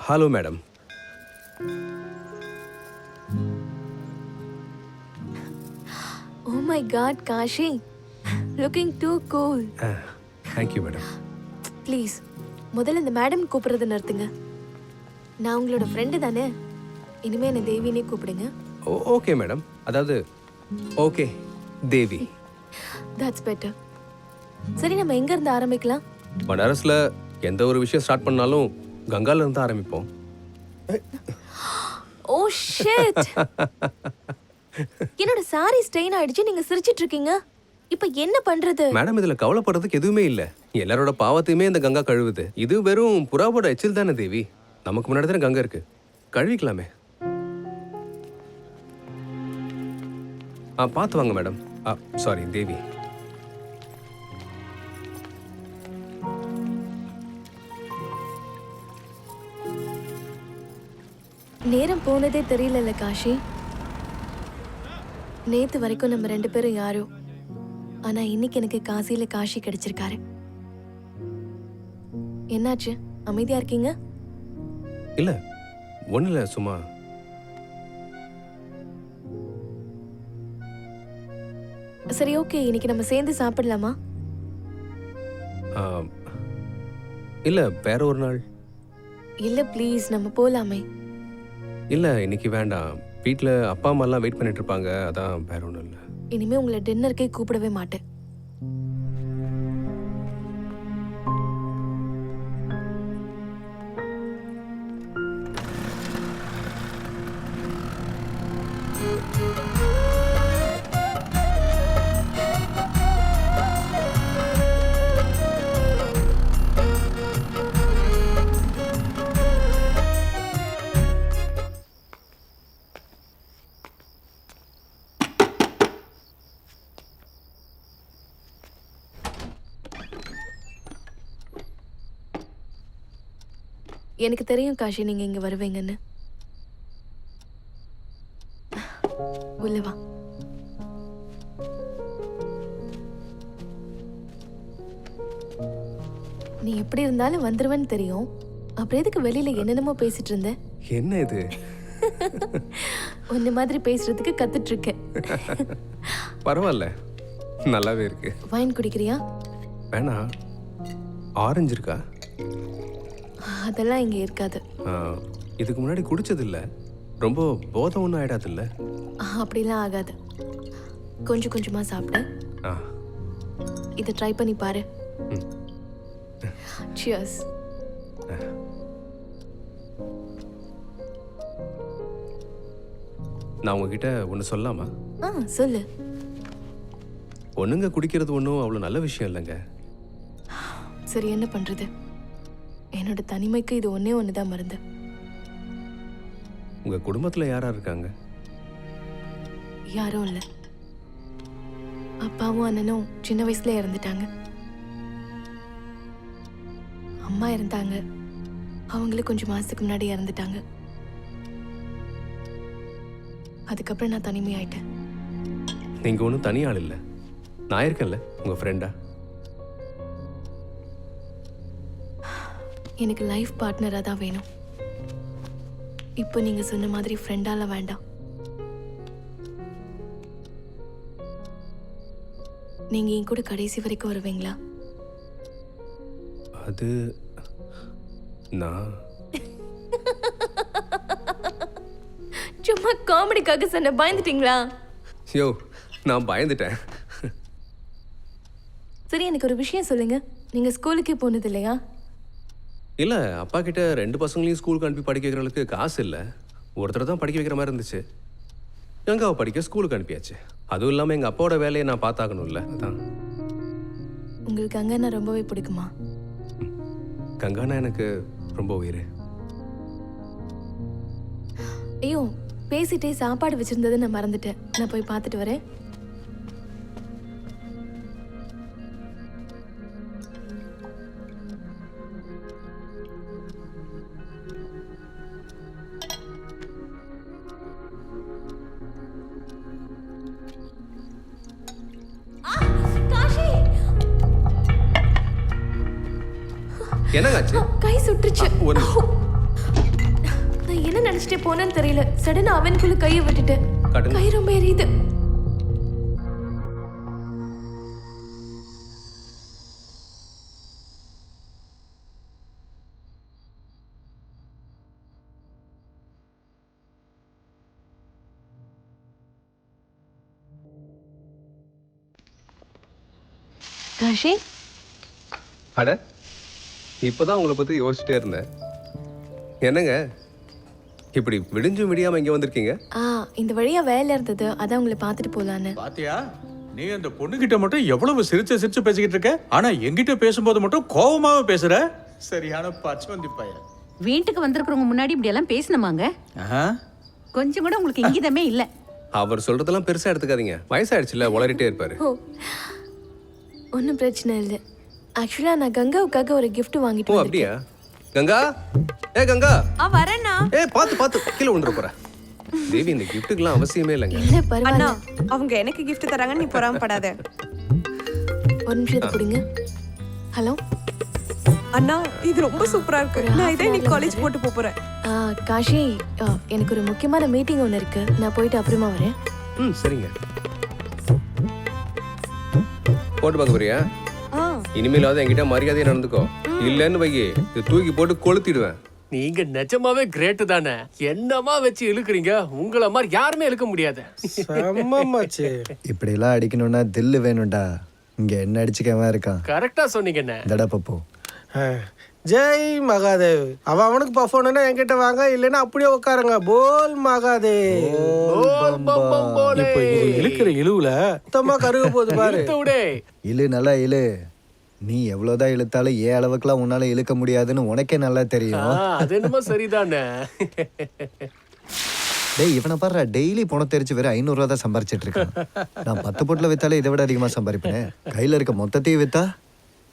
Hello madam. Oh my god, Kashi. Looking too cool. Thank you madam. Please முதல்ல இந்த madam கூப்பிடுறத நிறுத்துங்க. நான் உங்களோட ஃப்ரெண்டு தானே. இனிமே என்ன தேவினே கூப்பிடுங்க. Okay madam. அதாவது ஓகே தேவி. That's better. சரி, நம்ம எங்க இருந்து ஆரம்பிக்கலாம்? பனாரஸ்ல எந்த ஒரு விஷயம் ஸ்டார்ட் பண்ணாலும் கங்கால இருந்து ஆரம்பிப்போம். Oh shit. என்னோட சாரி ஸ்டெயின் ஆயிடுச்சு. நீங்க சிரிச்சிட்டு இருக்கீங்க. இப்போ என்ன பண்றது? மேடம், இதுல கவலைப்படுறதுக்கு எதுவுமே இல்ல. எல்லாரோட பாவத்தையுமே இந்த கங்கா கழுவுது. இது வெறும் புறாவோட எச்சில் தானே தேவி. நமக்கு முன்னாடி தானே கங்கா இருக்கு, கழுவிக்கலாமே. பார்த்து வாங்க மேடம். சாரி தேவி. நேரம் போனதே தெரியல காஷி. நேத்து வரைக்கும் நம்ம 2 பேரும் யாரோ, ஆனா இன்னைக்கு எனக்கு காசியில காஷி கிடைச்சிருக்காரு. என்னாச்சு, அமைதியா இருக்கீங்க? இல்ல ஒண்ணு இல்ல, சும்மா. சரி ஓகே, இன்னைக்கு நம்ம சேர்ந்து சாப்பிடலாமா? இல்ல வேற ஒரு நாள். இல்ல ப்ளீஸ், நம்ம போலாமே. இல்ல இன்னைக்கு வேண்டாம். வீட்ல அப்பா அம்மா எல்லாம் வெயிட் பண்ணிட்டு இருப்பாங்க, அதான் வேற ஒண்ணும் இல்ல. இனிமே உங்களை டின்னருக்கே கூப்பிடவே மாட்டேன். எனக்கு தெரியும் காஷி, நீங்க இங்க வருவீங்கன்னு. உள்ள வா. நீ எப்படி இருந்தாலும் வந்துருவேன்னு தெரியும். அப்புறம் எதுக்கு வெளியில என்னென்னமோ பேசிட்டு இருந்த? என்ன இது? உன்ன மாதிரி பேசுறதுக்கு கத்துட்டு இருக்கேன். பரவாயில்ல, நல்லாவே இருக்கு. வைன் குடிக்கிறியா? வேணா. ஆரஞ்சு இருக்கா? அதெல்லாம் இங்க இருக்காது. இதுக்கு முன்னாடி குடிச்சது இல்ல. ரொம்ப போதை ஒன்றும் ஆயிடாது இல்ல? அப்படிலாம் ஆகாது. கொஞ்சம் கொஞ்சமா சாப்பிடு. இதை ட்ரை பண்ணி பாரு. சியர்ஸ். நான் உங்ககிட்ட ஒன்று சொல்லலாமா? சொல்லு. பொண்ணுங்க குடிக்கிறது ஒன்றும் அவ்வளோ நல்ல விஷயம் இல்லைங்க. சரி, என்ன பண்றது? என்னோட தனிமைக்கு இது ஒன்னே ஒண்ணுதான் மருந்து. உங்க குடும்பத்துல யாரா இருக்காங்க? யாரும் இல்ல. அப்பாவும் அண்ணனும் சின்ன வயசுல இறந்துட்டாங்க. அம்மா இருந்தாங்க, அவங்களும் கொஞ்சம் மாசத்துக்கு முன்னாடி இறந்துட்டாங்க. அதுக்கப்புறம் நான் தனிமையாயிட்டேன். நீங்க ஒன்றும் தனியாள் இல்லை, நான் இருக்கேன்ல உங்க ஃப்ரெண்டா. எனக்கு லைஃப் பார்ட்னரா தான் வேணும். இப்போ நீங்க சொன்ன மாதிரி ஃப்ரெண்டால வேண்டாம். நீங்க என் கூட கடைசி வரைக்கும் வருவீங்களா? அது நான் சும்மா காமெடிக்காக சொன்ன. பயந்துட்டீங்களா? யோ, நான் பயந்துட்டேன். சரி, எனக்கு ஒரு விஷயம் சொல்லுங்க. நீங்க ஸ்கூலுக்கே போனது இல்லையா? இல்லை, அப்பா கிட்ட 2 பசங்களையும் ஸ்கூலுக்கு அனுப்பி படிக்க வைக்கிறவங்களுக்கு காசு இல்லை. ஒருத்தர் தான் படிக்க வைக்கிற மாதிரி இருந்துச்சு. கங்காவை படிக்க ஸ்கூலுக்கு அனுப்பியாச்சு. அதுவும் இல்லாமல் எங்கள் அப்பாவோட வேலையை நான் பார்த்தாகணும்ல, அதான். உங்களுக்கு கங்கானா ரொம்பவே பிடிக்குமா? கங்கானா எனக்கு ரொம்ப உயிர். ஐயோ, பேசிட்டே சாப்பாடு வச்சிருந்ததை நான் மறந்துட்டேன். நான் போய் பார்த்துட்டு வரேன். என்னங்காச்சு? கை சுட்டுச்சு. ஒரு நிமிஷம். நான் என்ன நினைச்சிட்டே போனேன்னு தெரியல. சடனா அவனுக்குள்ள கையை விட்டுட்டேன். காட்டுங்க. கை ரொம்ப எரியுது. காஷி, அட இப்போதான் உங்களை பற்றி யோசிச்சுட்டே இருந்தேன். என்னங்க இப்படி விடிஞ்சும் விடியாமல் இங்கே வந்திருக்கீங்க? இந்த வழியா வேலை இருந்தது, அதான் உங்களை பார்த்துட்டு போலான்னு. பாத்தியா, நீ அந்த பொண்ணுகிட்ட மட்டும் எவ்வளவு சிரிச்சு சிரிச்சு பேசிக்கிட்டு இருக்க, ஆனா என்கிட்ட பேசும்போது மட்டும் கோவமாவே பேசுற. சரியான பச்சவந்தி பையன். வீட்டுக்கு வந்திருக்கிறவங்க முன்னாடி இப்படி எல்லாம் பேசணுமாங்க? கொஞ்சம் கூட உங்களுக்கு இங்கிதமே இல்ல. அவர் சொல்றதெல்லாம் பெருசா எடுத்துக்காதீங்க. வயசாயிடுச்சுல, உளறிட்டே இருப்பாரு. ஓ, ஒன்றும் பிரச்சனை இல்லை. ஆக்சுவலாக நான் கங்காவுக்காக ஒரு gift ஓ வாங்கிட்டு அப்படியா? கங்கா, கங்கா, வரேண்ணா. பார்த்து பார்த்து கீழே விழுந்துற போற. தேவி, இந்த கிஃப்ட்டுக்கெல்லாம் அவசியமே இல்லைங்க. இல்லை அண்ணா, பரவாயில்ல. அவங்க எனக்கு gift தராங்கன்னு நீ பொறாமப்படாத. ஒரு நிமிஷத்தை கொடுங்க. ஹலோ அண்ணா, இது ரொம்ப சூப்பரா இருக்கு. நான் இதே நீ காலேஜ் போட்டு போறேன். காஷி, எனக்கு ஒரு முக்கியமான மீட்டிங் ஒன்று இருக்கு. நான் போயிட்டு அப்புறமா வரேன். சரிங்க. போட்டு பார்க்க போறியா? இனிமேலாவது என்கிட்ட மரியாதையா நடந்துக்கோ. இல்லன்னு வையே, இது தூக்கி போட்டு கொளுத்திடுவேன். நீங்க நிஜமாவே கிரேட் தானே. என்னமா வச்சு இழுக்குறீங்க, உங்கள மாதிரி யாருமே இழுக்க முடியாது. இப்படி எல்லாம் அடிக்கணும்னா தில்லு வேணும்டா. இங்க என்ன அடிச்சுக்கவன் இருக்கான். கரெக்டா சொன்னீங்கண்ணே. தடா பப்போ. ஜெய் மகாதேவ். அவனுக்கு பஃபோனா என்கிட்ட வாங்க, இல்லைன்னா அப்படியே உட்காருங்க. போல் மகாதேவ். இப்ப இது இழுக்கிற இழுவுல மொத்தமா கருக போகுது பாரு. இழு, நல்லா இழு. நீ எவ்வளவுதான் இழுத்தாலும் ஏன் அளவுக்குலாம் உன்னால இழுக்க முடியாதுன்னு உனக்கே நல்லா தெரியும். அது என்னமோ சரிதானே. டேய், இவனை பாரு, டெய்லி பணம் தெரிச்சு வேற 500 ரூபா தான் சம்பாரிச்சிட்டு இருக்கான். நான் 10 பொட்டில் வித்தாலே இதை விட அதிகமா சம்பாதிப்பேன். கையில இருக்க மொத்தத்தையும் வித்தா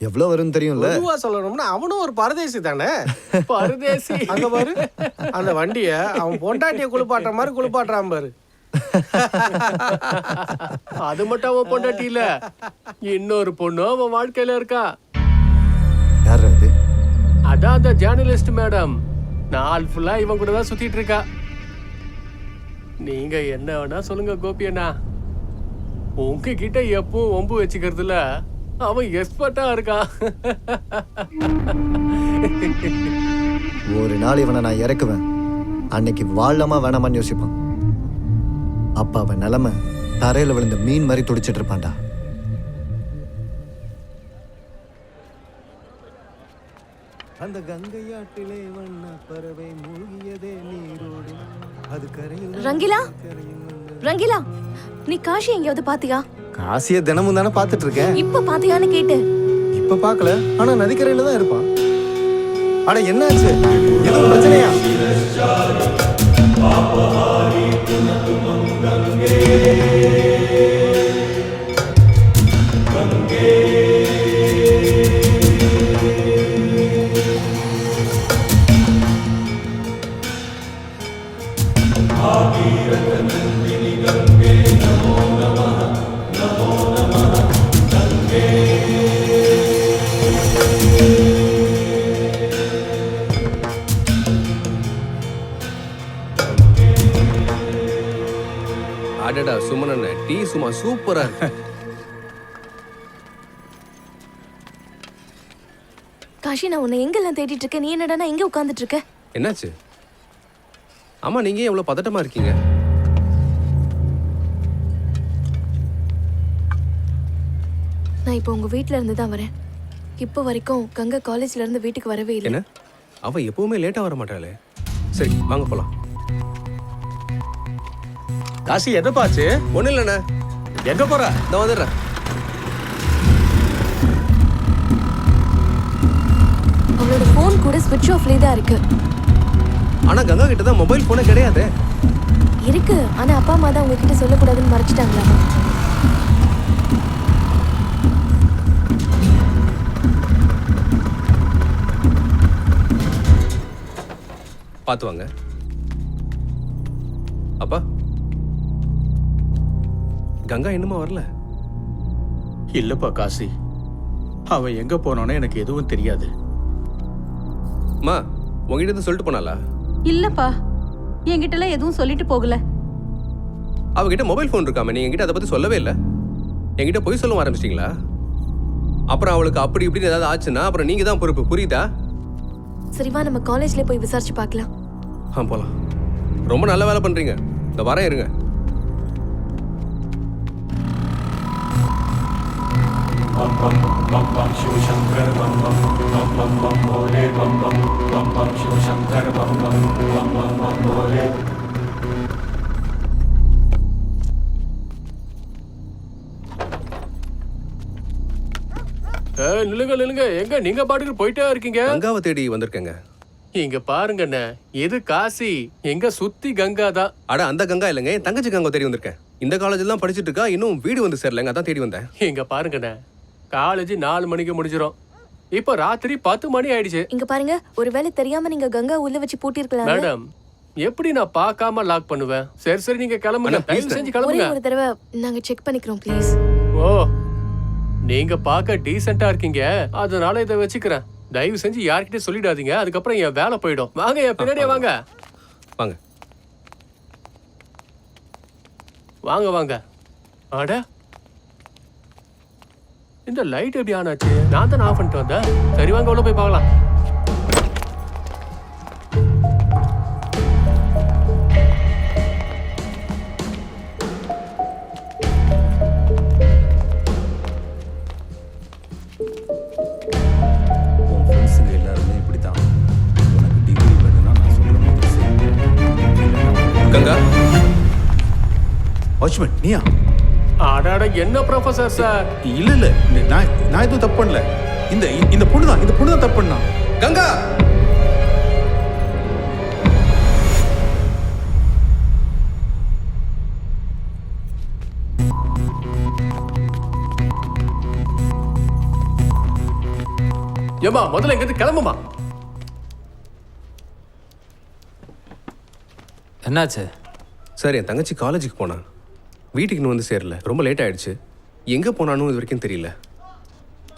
எவ்வளவு வரும்னு தெரியும்ல. பொதுவா சொல்லணும்னா அவனும் ஒரு பரதேசி தானே. பரதேசி. அங்க பாரு, அந்த வண்டிய அவன் பொண்டாட்டிய குளிப்பாட்டுற மாதிரி குளிப்பாட்டுறான் பாரு. அது மட்டும் அவன் பொண்டாட்டி இல்ல, இன்னொரு பொண்ணு அவன் வாழ்க்கையில இருக்கா. யார் அது? அதான் அந்த ஜேர்னலிஸ்ட் மேடம். நாள் ஃபுல்லா இவன் கூட தான் சுத்திட்டு இருக்கா. நீங்க என்ன வேணா சொல்லுங்க கோபி அண்ணா, உங்ககிட்ட எப்பவும் ஒம்பு வச்சுக்கிறதுல அவன் எக்ஸ்பர்ட்டா இருக்கான். ஒரு நாள் இவனை நான் இறக்குவேன். அன்னைக்கு வாழலாமா வேணாமான்னு யோசிப்பான். அப்ப அவன் நிலைமை தரையில விழுந்த மீன் மாதிரி துடிச்சிட்டு இருப்பான்டா. அந்த கங்கையாற்றிலே வண்ண பறவை மூழ்கியதே நீரோடு. அது கரையில் ரங்கிலா, ரங்கிலா, நீ காஷி எங்கேயாவது பாத்தியா? காசிய தினமும் தானே பாத்துட்டு இருக்கேன். இப்ப பாத்தியான்னு கேட்டேன். இப்ப பாக்கல, ஆனா நதிக்கரையில தான் இருப்பான். ஆனா என்னாச்சு? எதுவும் பிரச்சனையா? அடடா சுமனண்ணே, டீ சும்மா சூப்பரா இருக்கு. காஷி, நான் உன்னை எங்கெல்லாம் தேடிட்டு இருக்கேன். நீ என்னடா எங்க உட்கார்ந்துட்டு இருக்க? என்னாச்சு? ஆமா, நீங்க ஏன் எவ்வளவு பதட்டமா இருக்கீங்க? நான் இப்போ உங்க வீட்ல இருந்து தான் வரேன். இப்போ வரைக்கும் கங்கா காலேஜ்ல இருந்து வீட்டுக்கு வரவே இல்லை. என்ன, அவ எப்பவுமே லேட்டா வர மாட்டாளே. சரி வாங்க போலாம். காசி, எதப்பாச்சு? ஒண்ணு இல்லண்ணே, எங்க போற? நான் வந்துடுறேன். அவளோட ஃபோன் கூட ஸ்விட்ச் ஆஃப்லயே தான் இருக்கு. ஆனா கங்கா கிட்ட தான் மொபைல் போனே கிடையாது. இருக்கு, ஆனா அப்பா அம்மா தான் உங்ககிட்ட சொல்லக்கூடாதுன்னு மறைச்சிட்டாங்களா? பார்த்து வாங்க. அப்பா, கங்கா இன்னுமா வரல? இல்லப்பா காசி, அவன் எங்க போனானோ எனக்கு எதுவும் தெரியாது. அம்மா, உங்ககிட்ட இருந்து சொல்லிட்டு போனாளா? இல்லப்பா, என்கிட்டலாம் எதுவும் சொல்லிட்டு போகல. அவகிட்ட மொபைல் ஃபோன் இருக்காம நீங்க என்கிட்ட அதை பத்தி சொல்லவே இல்லை. என்கிட்ட பொய் சொல்ல ஆரம்பிச்சிட்டீங்களா? அப்புறம் அவளுக்கு அப்படி இப்படின்னு ஏதாவது ஆச்சுன்னா அப்புறம் நீங்க தான் பொறுப்பு, புரியுதா? சரிவா, நம்ம காலேஜ்ல போய் விசாரிச்சு பார்க்கலாம். போலாம். ரொம்ப நல்ல வேலை பண்றீங்க. இந்த வரேன் இருங்க. நில்லுங்க நில்லுங்க, எங்க நீங்க பாட்டுக்கு போயிட்டே இருக்கீங்க? கங்காவை தேடி வந்திருக்கேங்க. இங்க பாருங்கண்ணே, இது காசி, எங்க சுத்தி கங்கா தான். அட அந்த கங்கா இல்லைங்க, என் தங்கச்சி கங்கா தேடி வந்திருக்கேன். இந்த காலேஜில் தான் படிச்சுட்டு இருக்கா, இன்னும் வீடு வந்து சேரலங்க, அதான் தேடி வந்தேன். இங்க பாருங்கண்ணே, காலேஜ் 4 மணிக்கு முடிஞ்சிடும். இப்போ ராத்திரி 10 மணி ஆயிடுச்சு. இங்க பாருங்க, ஒருவேளை தெரியாம நீங்க கங்கா உள்ள வச்சு பூட்டிருக்கலாம். மேடம், எப்படி நான் பார்க்காம லாக் பண்ணுவேன்? சரி சரி, நீங்க கிளம்புங்க, அண்ணா, please தயவு செஞ்சு ஒரே கிளம்புங்க. ஒரு தடவை நாங்க செக் பண்ணிக்கிறோம் ப்ளீஸ். ஓ, நீங்க பார்க்க டீசெண்டா இருக்கீங்க, அதனால இதை வச்சுக்கிறேன். தயவு செஞ்சு யார்கிட்ட சொல்லிடாதீங்க, அதுக்கப்புறம் என் வேலை போயிடும். வாங்க, என் பின்னாடியே வாங்க. வாங்க. வாங்க வாங்க. அட, இந்த லைட் எப்படி ஆன் ஆச்சு? நான் தான் ஆஃப் பண்ணிட்டு வந்தேன். சரி வாங்க, உள்ள போய் பார்க்கலாம். உன் ஃப்ரெண்ட்ஸுங்க எல்லாருமே இப்படி தான். உனக்கு டிகிரி வேணும்னா நான் சொல்கிற மாதிரி செய். கங்கா, வாட்ச்மேன் நீயா? அடாட, என்ன ப்ரொஃபசர் சார்? இல்லை இல்லை, நான் எதுவும் தப்பு பண்ணல. இந்த பொண்ணு தான் தப்பு பண்ணா. கங்கா! ஏமா, முதல்ல எங்கிட்ட கிளம்புமா. என்னாச்சு? சார், என் தங்கச்சி காலேஜுக்கு போனா, வீட்டுக்கு இன்னும் வந்து சேரல. ரொம்ப லேட் ஆயிடுச்சு. எங்கே போனான்னு இது வரைக்கும் தெரியல.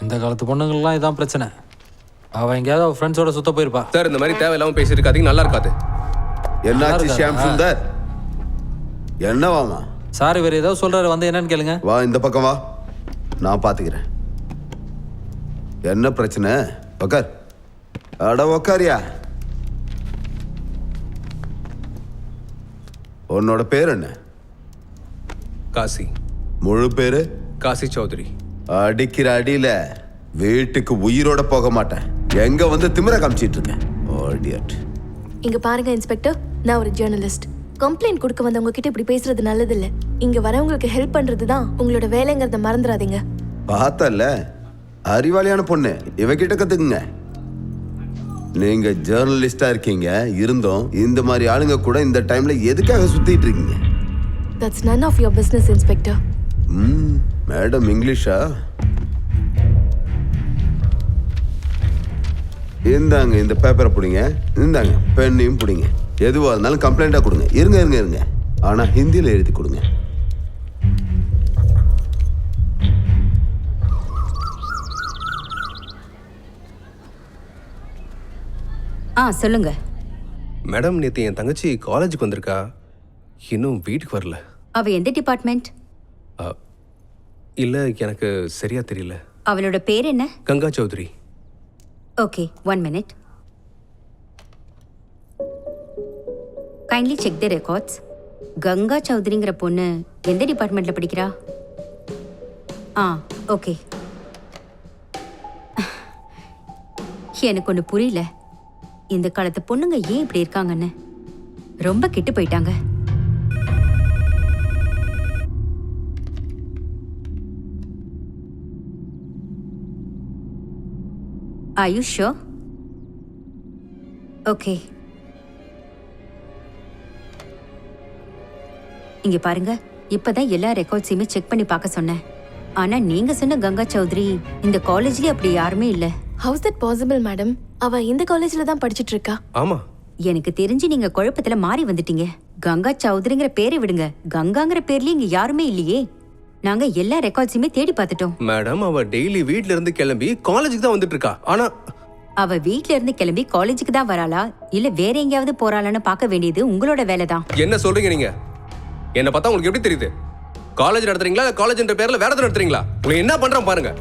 இந்த காலத்து பொண்ணுங்கள்லாம் இதான் பிரச்சனை. அவள் எங்கேயாவது அவள் ஃப்ரெண்ட்ஸோட சுத்த போயிருப்பா. சார், இந்த மாதிரி தேவையில்லாமல் பேசிட்டு இருக்காதீங்க, நல்லா இருக்காது. என்னாச்சு ஷியாம் சுந்தர்? என்னவாமா? சார், இவர் ஏதோ சொல்றாரு, வந்து என்னன்னு கேளுங்க. வா, இந்த பக்கம் வா, நான் பார்த்துக்கிறேன். என்ன பிரச்சனை? உக்கார். அட உக்காரியா. உன்னோட பேர் என்ன? காசி. முழு பேரு? காசி சௌத்ரி. அடிக்கிற அடியில வீட்டுக்கு உயிரோட போக மாட்டேன். எங்க வந்து திமிர காமிச்சிட்டு இருக்கேன். இங்க பாருங்க இன்ஸ்பெக்டர், நான் ஒரு ஜேர்னலிஸ்ட். கம்ப்ளைண்ட் கொடுக்க வந்தவங்க கிட்ட இப்படி பேசுறது நல்லது இல்ல. இங்க வரவங்களுக்கு ஹெல்ப் பண்றது தான் உங்களோட வேலைங்கிறத மறந்துடாதீங்க. பார்த்தல, அறிவாளியான பொண்ணு, இவகிட்ட கத்துக்குங்க. நீங்க ஜேர்னலிஸ்டா இருக்கீங்க, இருந்தோம் இந்த மாதிரி ஆளுங்க கூட இந்த டைம்ல எதுக்காக சுத்திட்டு இருக்கீங்க? That's none of your business, Inspector. Madam இங்கிலீஷா? இந்தாங்க இந்த பேப்பரை பிடிங்க, இந்தாங்க பெண்ணையும் பிடிங்க. எதுவாக இருந்தாலும் கம்ப்ளைண்டா கொடுங்க. இருங்க, ஆனா ஹிந்தியில் எழுதி கொடுங்க. சொல்லுங்க. மேடம், நேற்று என் தங்கச்சி காலேஜுக்கு வந்திருக்கா, இன்னும் வீட்டுக்கு வரல. அவ எந்த டிபார்ட்மெண்ட்? இல்லை, எனக்கு சரியா தெரியல. அவளோட பேர் என்ன? Ganga Choudhary. Okay, 1 minute. Kindly check the records. Ganga சௌத்ரிங்கிற பொண்ணு எந்த டிபார்ட்மெண்ட்ல படிக்கிறா? ஓகே. எனக்கு ஒன்று புரியல, இந்த காலத்து பொண்ணுங்க ஏன் இப்படி இருக்காங்கன்னு. ரொம்ப கெட்டு போயிட்டாங்க. Are you sure? Okay. இங்க பாருங்க, இப்பதான் எல்லா ரெக்கார்ட்ஸையுமே செக் பண்ணி பார்க்க சொன்னேன். ஆனா நீங்க சொன்ன கங்கா சௌத்ரி இந்த காலேஜ்லயே அப்படி யாருமே இல்ல. How's that possible, madam? அவ இந்த காலேஜ்ல தான் படிச்சிட்டு இருக்கா. ஆமா. எனக்கு தெரிஞ்சு நீங்க குழப்பத்துல மாறி வந்துட்டீங்க. கங்கா சௌத்ரிங்கிற பேரை விடுங்க, கங்காங்கிற பேர்லயே இங்க யாருமே இல்லையே. நாங்க எல்லா ரெக்கார்ட்ஸையுமே தேடி பார்த்துட்டோம். மேடம், அவ டெய்லி வீட்ல இருந்து கிளம்பி காலேஜுக்கு தான் வந்துட்டு இருக்கா. ஆனா அவ வீட்ல இருந்து கிளம்பி காலேஜுக்கு தான் வராளா இல்ல வேற எங்கேயாவது போறாளான்னு பார்க்க வேண்டியது உங்களோட வேலை தான். என்ன சொல்றீங்க நீங்க? என்ன பார்த்தா உங்களுக்கு எப்படி தெரியுது? காலேஜ் நடத்துறீங்களா காலேஜ்ன்ற பேர்ல வேற எதுவும் நடத்துறீங்களா? உங்களுக்கு என்ன பண்றேன் பாருங்க.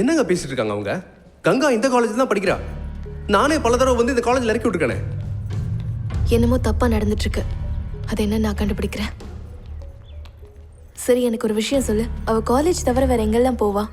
என்னங்க பேசிட்டு இருக்காங்க அவங்க? கங்கா இந்த காலேஜ் தான் படிக்கிறா. நானே பல தடவை வந்து இந்த காலேஜ்ல இறக்கி விட்டுருக்கேனே. என்னமோ தப்பா நடந்துட்டு இருக்கு. அது என்ன நான் கண்டுபிடிக்கிறேன். சரி, எனக்கு ஒரு விஷயம் சொல்லு. அவ காலேஜ் தவிர வேற எங்கெல்லாம் போவா?